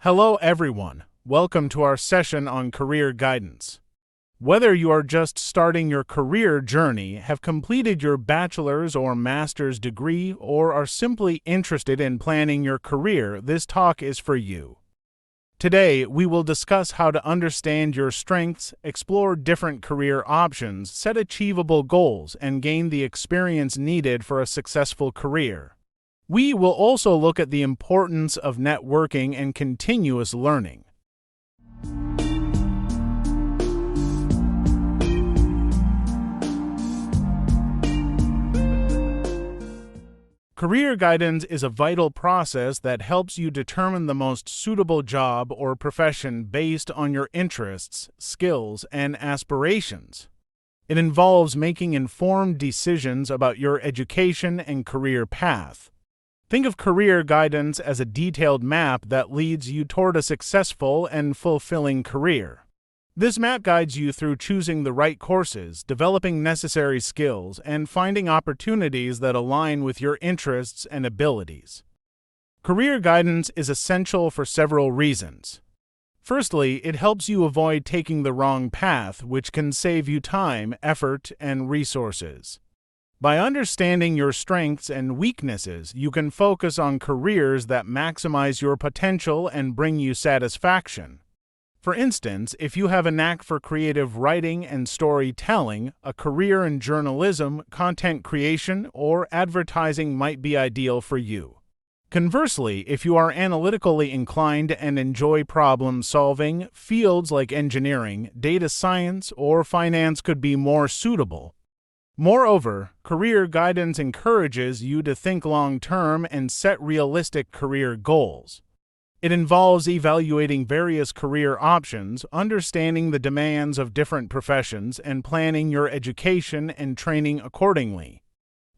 Hello everyone, welcome to our session on career guidance. Whether you are just starting your career journey, have completed your bachelor's or master's degree, or are simply interested in planning your career, this talk is for you. Today, we will discuss how to understand your strengths, explore different career options, set achievable goals, and gain the experience needed for a successful career. We will also look at the importance of networking and continuous learning. Career guidance is a vital process that helps you determine the most suitable job or profession based on your interests, skills, and aspirations. It involves making informed decisions about your education and career path. Think of career guidance as a detailed map that leads you toward a successful and fulfilling career. This map guides you through choosing the right courses, developing necessary skills, and finding opportunities that align with your interests and abilities. Career guidance is essential for several reasons. Firstly, it helps you avoid taking the wrong path, which can save you time, effort, and resources. By understanding your strengths and weaknesses, you can focus on careers that maximize your potential and bring you satisfaction. For instance, if you have a knack for creative writing and storytelling, a career in journalism, content creation, or advertising might be ideal for you. Conversely, if you are analytically inclined and enjoy problem solving, fields like engineering, data science, or finance could be more suitable. Moreover, career guidance encourages you to think long-term and set realistic career goals. It involves evaluating various career options, understanding the demands of different professions, and planning your education and training accordingly.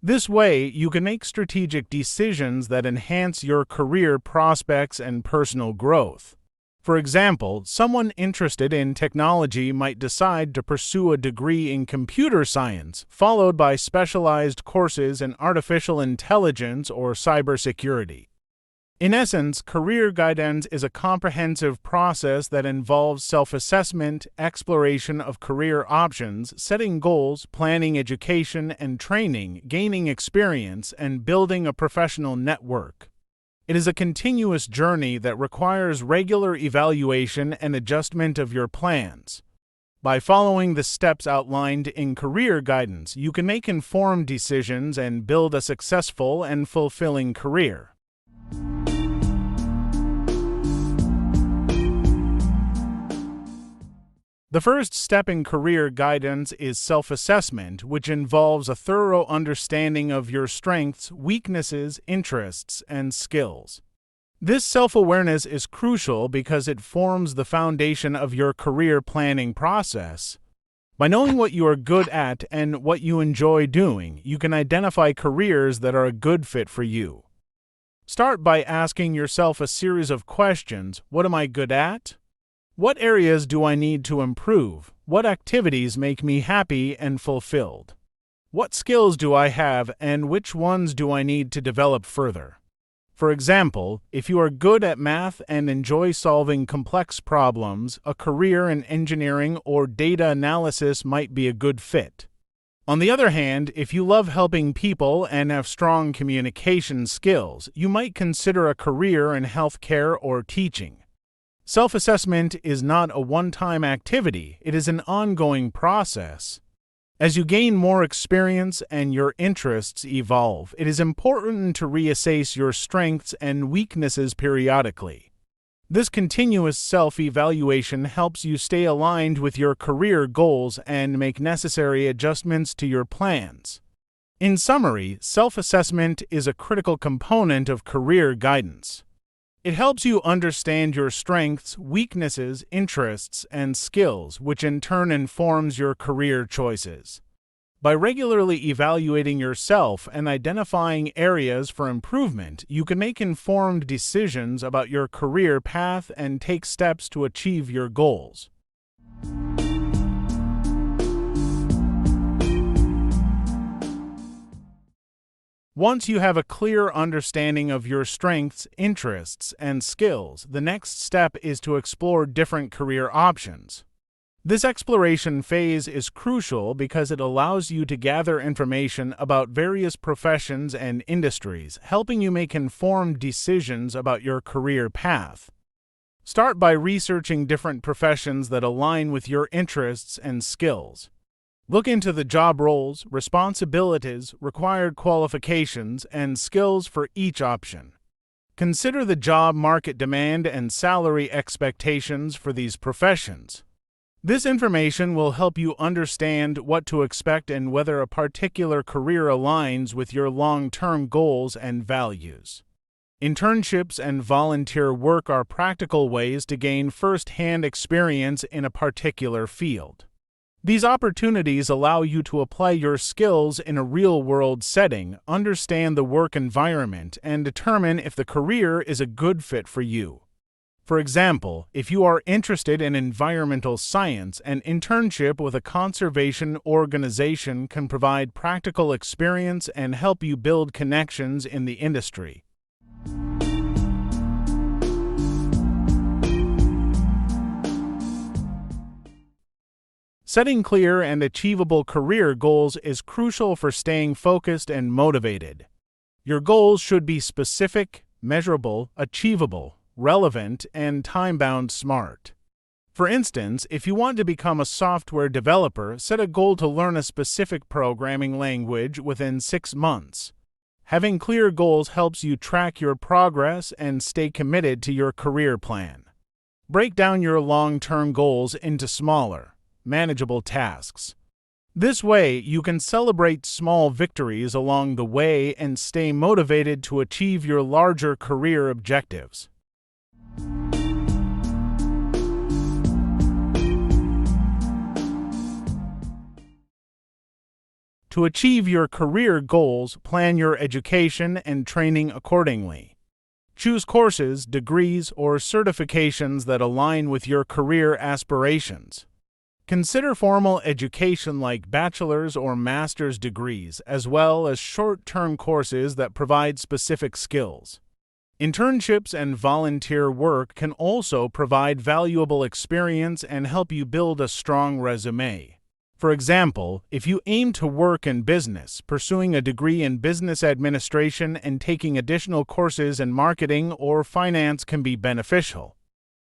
This way, you can make strategic decisions that enhance your career prospects and personal growth. For example, someone interested in technology might decide to pursue a degree in computer science, followed by specialized courses in artificial intelligence or cybersecurity. In essence, career guidance is a comprehensive process that involves self-assessment, exploration of career options, setting goals, planning education and training, gaining experience, and building a professional network. It is a continuous journey that requires regular evaluation and adjustment of your plans. By following the steps outlined in career guidance, you can make informed decisions and build a successful and fulfilling career. The first step in career guidance is self-assessment, which involves a thorough understanding of your strengths, weaknesses, interests, and skills. This self-awareness is crucial because it forms the foundation of your career planning process. By knowing what you are good at and what you enjoy doing, you can identify careers that are a good fit for you. Start by asking yourself a series of questions. What am I good at? What areas do I need to improve? What activities make me happy and fulfilled? What skills do I have and which ones do I need to develop further? For example, if you are good at math and enjoy solving complex problems, a career in engineering or data analysis might be a good fit. On the other hand, if you love helping people and have strong communication skills, you might consider a career in healthcare or teaching. Self-assessment is not a one-time activity, it is an ongoing process. As you gain more experience and your interests evolve, it is important to reassess your strengths and weaknesses periodically. This continuous self-evaluation helps you stay aligned with your career goals and make necessary adjustments to your plans. In summary, self-assessment is a critical component of career guidance. It helps you understand your strengths, weaknesses, interests, and skills, which in turn informs your career choices. By regularly evaluating yourself and identifying areas for improvement, you can make informed decisions about your career path and take steps to achieve your goals. Once you have a clear understanding of your strengths, interests, and skills, the next step is to explore different career options. This exploration phase is crucial because it allows you to gather information about various professions and industries, helping you make informed decisions about your career path. Start by researching different professions that align with your interests and skills. Look into the job roles, responsibilities, required qualifications, and skills for each option. Consider the job market demand and salary expectations for these professions. This information will help you understand what to expect and whether a particular career aligns with your long-term goals and values. Internships and volunteer work are practical ways to gain first-hand experience in a particular field. These opportunities allow you to apply your skills in a real-world setting, understand the work environment, and determine if the career is a good fit for you. For example, if you are interested in environmental science, an internship with a conservation organization can provide practical experience and help you build connections in the industry. Setting clear and achievable career goals is crucial for staying focused and motivated. Your goals should be specific, measurable, achievable, relevant, and time-bound smart. For instance, if you want to become a software developer, set a goal to learn a specific programming language within 6 months. Having clear goals helps you track your progress and stay committed to your career plan. Break down your long-term goals into smaller, manageable tasks. This way, you can celebrate small victories along the way and stay motivated to achieve your larger career objectives. To achieve your career goals, plan your education and training accordingly. Choose courses, degrees, or certifications that align with your career aspirations. Consider formal education like bachelor's or master's degrees, as well as short-term courses that provide specific skills. Internships and volunteer work can also provide valuable experience and help you build a strong resume. For example, if you aim to work in business, pursuing a degree in business administration and taking additional courses in marketing or finance can be beneficial.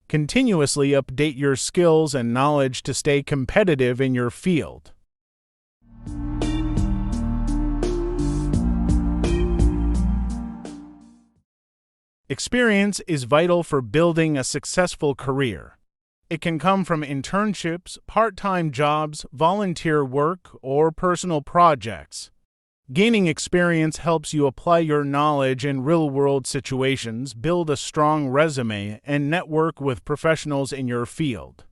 Continuously update your skills and knowledge to stay competitive in your field. Experience is vital for building a successful career. It can come from internships, part-time jobs, volunteer work, or personal projects. Gaining experience helps you apply your knowledge in real-world situations, build a strong resume, and network with professionals in your field.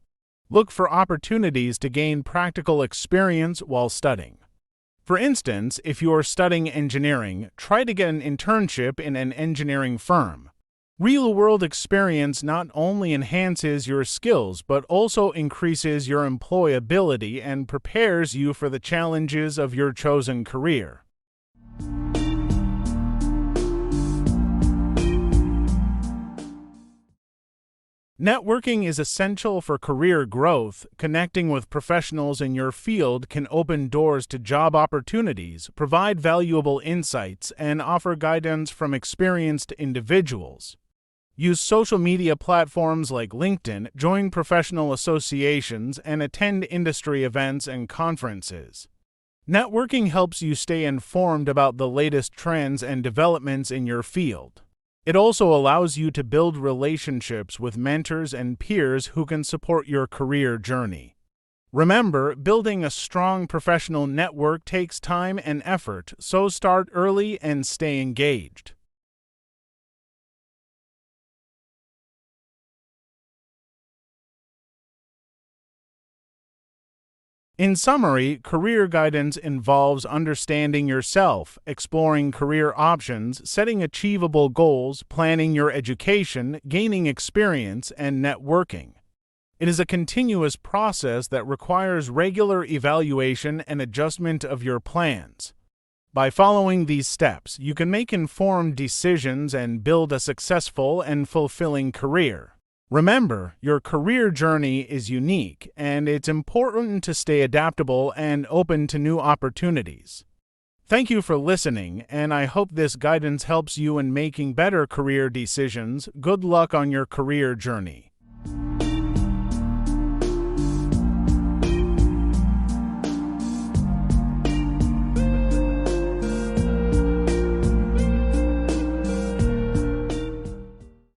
Look for opportunities to gain practical experience while studying. For instance, if you are studying engineering, try to get an internship in an engineering firm. Real-world experience not only enhances your skills but also increases your employability and prepares you for the challenges of your chosen career. Networking is essential for career growth. Connecting with professionals in your field can open doors to job opportunities, provide valuable insights, and offer guidance from experienced individuals. Use social media platforms like LinkedIn, join professional associations, and attend industry events and conferences. Networking helps you stay informed about the latest trends and developments in your field. It also allows you to build relationships with mentors and peers who can support your career journey. Remember, building a strong professional network takes time and effort, so start early and stay engaged. In summary, career guidance involves understanding yourself, exploring career options, setting achievable goals, planning your education, gaining experience, and networking. It is a continuous process that requires regular evaluation and adjustment of your plans. By following these steps, you can make informed decisions and build a successful and fulfilling career. Remember, your career journey is unique, and it's important to stay adaptable and open to new opportunities. Thank you for listening, and I hope this guidance helps you in making better career decisions. Good luck on your career journey.